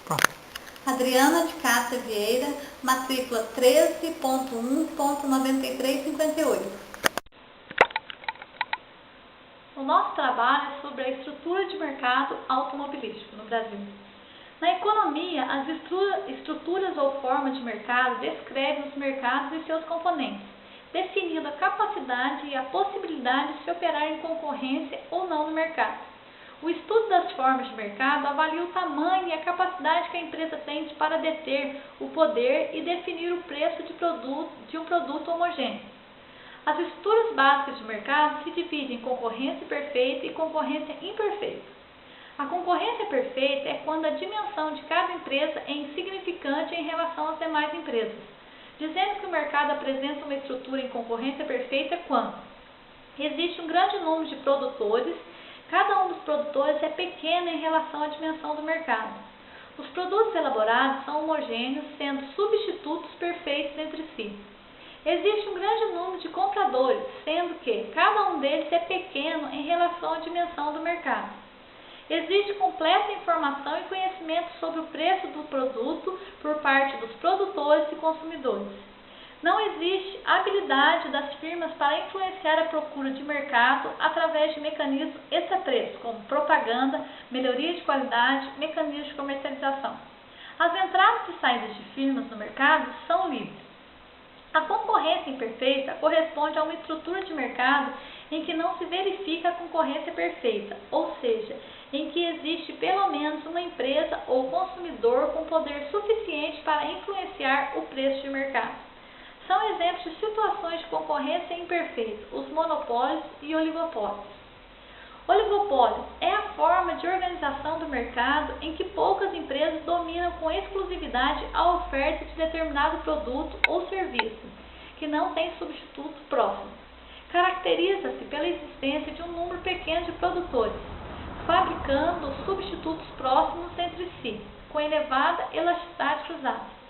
Pronto. Adriana de Cássia Vieira, matrícula 13.1.9358. O nosso trabalho é sobre a estrutura de mercado automobilístico no Brasil. Na economia, as estruturas ou formas de mercado descrevem os mercados e seus componentes, definindo a capacidade e a possibilidade de se operar em concorrência ou não no mercado. O estudo das formas de mercado avalia o tamanho e a capacidade que a empresa tem para deter o poder e definir o preço de um produto homogêneo. As estruturas básicas de mercado se dividem em concorrência perfeita e concorrência imperfeita. A concorrência perfeita é quando a dimensão de cada empresa é insignificante em relação às demais empresas. Dizendo que o mercado apresenta uma estrutura em concorrência perfeita quando existe um grande número de produtores, cada um dos produtores é pequeno em relação à dimensão do mercado. Os produtos elaborados são homogêneos, sendo substitutos perfeitos entre si. Existe um grande número de compradores, sendo que cada um deles é pequeno em relação à dimensão do mercado. Existe completa informação e conhecimento sobre o preço do produto por parte dos produtores e consumidores. Não existe habilidade das firmas para influenciar a procura de mercado através de mecanismos extrapreço, como propaganda, melhoria de qualidade, mecanismos de comercialização. As entradas e saídas de firmas no mercado são livres. A concorrência imperfeita corresponde a uma estrutura de mercado em que não se verifica a concorrência perfeita, ou seja, em que existe pelo menos uma empresa ou consumidor com poder suficiente para influenciar o preço de mercado. São exemplos de situações de concorrência imperfeita, os monopólios e oligopólios. Oligopólio é a forma de organização do mercado em que poucas empresas dominam com exclusividade a oferta de determinado produto ou serviço, que não tem substituto próximo. Caracteriza-se pela existência de um número pequeno de produtores, fabricando substitutos próximos entre si, com elevada elasticidade cruzada.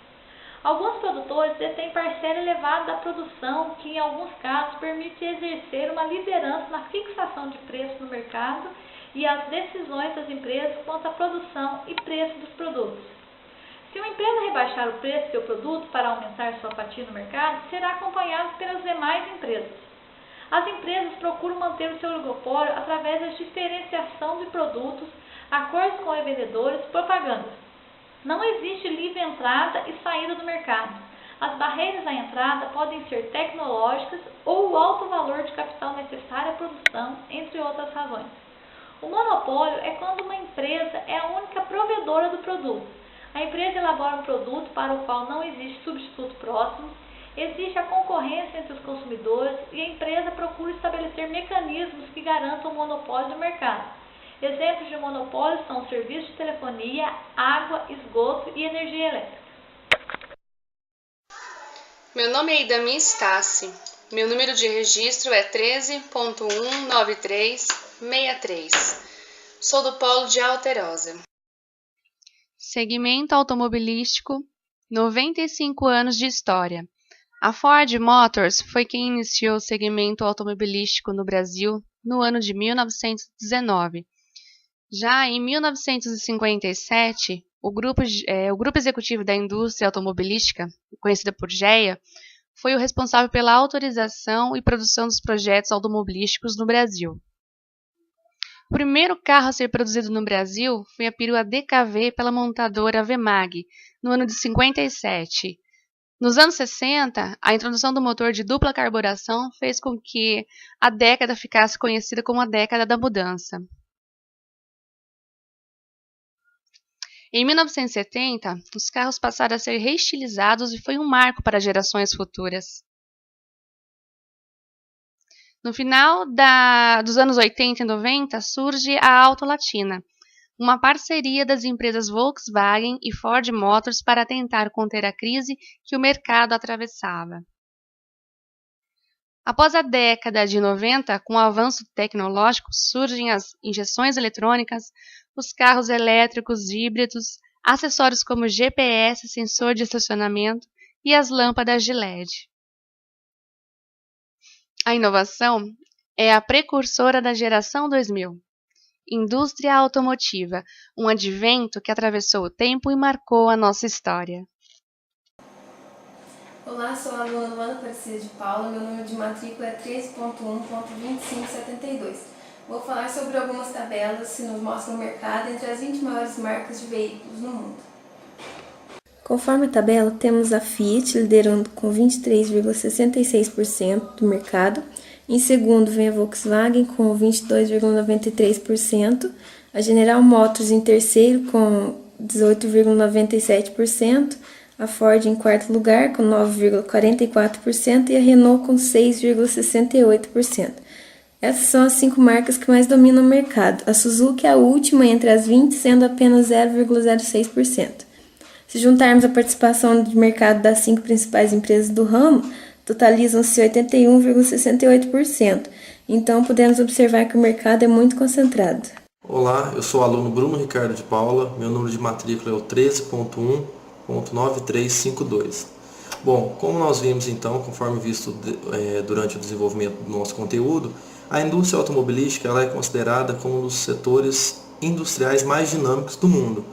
Alguns produtores detêm parcela elevada da produção, que em alguns casos permite exercer uma liderança na fixação de preço no mercado e as decisões das empresas quanto à produção e preço dos produtos. Se uma empresa rebaixar o preço de seu produto para aumentar sua fatia no mercado, será acompanhado pelas demais empresas. As empresas procuram manter o seu oligopólio através da diferenciação de produtos, acordos com revendedores, propaganda. Não existe livre entrada e saída do mercado. As barreiras à entrada podem ser tecnológicas ou o alto valor de capital necessário à produção, entre outras razões. O monopólio é quando uma empresa é a única provedora do produto. A empresa elabora um produto para o qual não existe substituto próximo, existe a concorrência entre os consumidores e a empresa procura estabelecer mecanismos que garantam o monopólio do mercado. Exemplos de monopólio são serviços de telefonia, água, esgoto e energia elétrica. Meu nome é Idami Stassi. Meu número de registro é 13.19363. Sou do Polo de Alterosa. Segmento automobilístico, 95 anos de história. A Ford Motors foi quem iniciou o segmento automobilístico no Brasil no ano de 1919. Já em 1957, o Grupo Executivo da Indústria Automobilística, conhecida por GEA, foi o responsável pela autorização e produção dos projetos automobilísticos no Brasil. O primeiro carro a ser produzido no Brasil foi a perua DKV pela montadora Vemag, no ano de 57. Nos anos 60, a introdução do motor de dupla carburação fez com que a década ficasse conhecida como a década da mudança. Em 1970, os carros passaram a ser reestilizados e foi um marco para gerações futuras. No final dos anos 80 e 90, surge a Auto Latina, uma parceria das empresas Volkswagen e Ford Motors para tentar conter a crise que o mercado atravessava. Após a década de 90, com o avanço tecnológico, surgem as injeções eletrônicas, os carros elétricos híbridos, acessórios como GPS, sensor de estacionamento e as lâmpadas de LED. A inovação é a precursora da geração 2000. Indústria automotiva, um advento que atravessou o tempo e marcou a nossa história. Olá, sou a aluna Luana Aparecida de Paula, meu número de matrícula é 13.1.2572. Vou falar sobre algumas tabelas que nos mostram o mercado entre as 20 maiores marcas de veículos no mundo. Conforme a tabela, temos a Fiat liderando com 23,66% do mercado. Em segundo vem a Volkswagen com 22,93%, a General Motors em terceiro com 18,97%, a Ford em quarto lugar com 9,44% e a Renault com 6,68%. Essas são as 5 marcas que mais dominam o mercado. A Suzuki é a última entre as 20, sendo apenas 0,06%. Se juntarmos a participação de mercado das 5 principais empresas do ramo, totalizam-se 81,68%. Então, podemos observar que o mercado é muito concentrado. Olá, eu sou o aluno Bruno Ricardo de Paula, meu número de matrícula é o 13.1.9352. Bom, como nós vimos então, conforme visto durante o desenvolvimento do nosso conteúdo, a indústria automobilística ela é considerada como um dos setores industriais mais dinâmicos do mundo.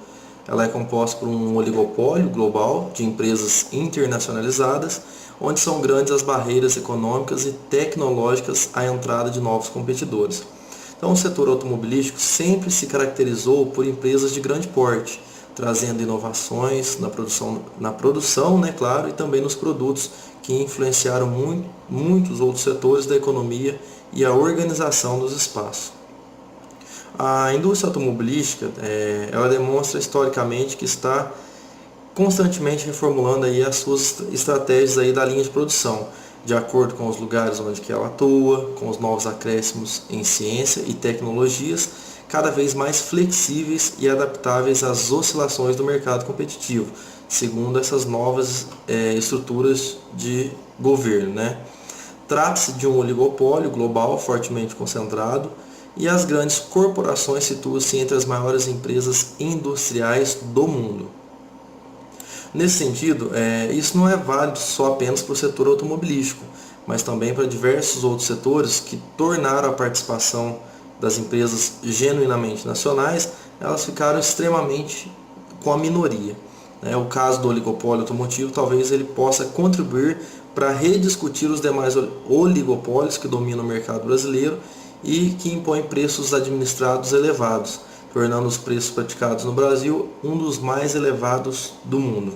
Ela é composta por um oligopólio global de empresas internacionalizadas, onde são grandes as barreiras econômicas e tecnológicas à entrada de novos competidores. Então, o setor automobilístico sempre se caracterizou por empresas de grande porte, trazendo inovações na produção, né, claro, e também nos produtos que influenciaram muitos outros setores da economia e a organização dos espaços. A indústria automobilística ela demonstra historicamente que está constantemente reformulando aí as suas estratégias aí da linha de produção, de acordo com os lugares onde que ela atua, com os novos acréscimos em ciência e tecnologias, cada vez mais flexíveis e adaptáveis às oscilações do mercado competitivo, segundo essas novas estruturas de governo, né? Trata-se de um oligopólio global fortemente concentrado e as grandes corporações situam-se entre as maiores empresas industriais do mundo. Nesse sentido, isso não é válido só apenas para o setor automobilístico, mas também para diversos outros setores que tornaram a participação das empresas genuinamente nacionais, elas ficaram extremamente com a minoria. O caso do oligopólio automotivo talvez ele possa contribuir para rediscutir os demais oligopólios que dominam o mercado brasileiro e que impõem preços administrados elevados, tornando os preços praticados no Brasil um dos mais elevados do mundo.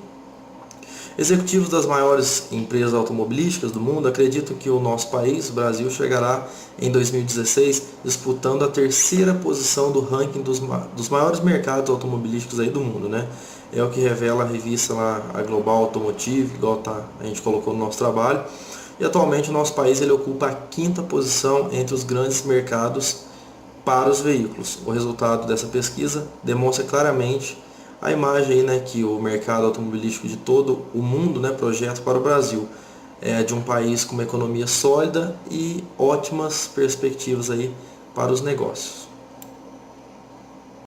Executivos das maiores empresas automobilísticas do mundo acreditam que o nosso país, o Brasil, chegará em 2016 disputando a 3ª posição do ranking dos maiores mercados automobilísticos aí do mundo, né? É o que revela a revista lá, a Global Automotive, igual a gente colocou no nosso trabalho. E atualmente o nosso país ele ocupa a 5ª posição entre os grandes mercados para os veículos. O resultado dessa pesquisa demonstra claramente a imagem aí, né, que o mercado automobilístico de todo o mundo, né, projeta para o Brasil. De um país com uma economia sólida e ótimas perspectivas aí para os negócios.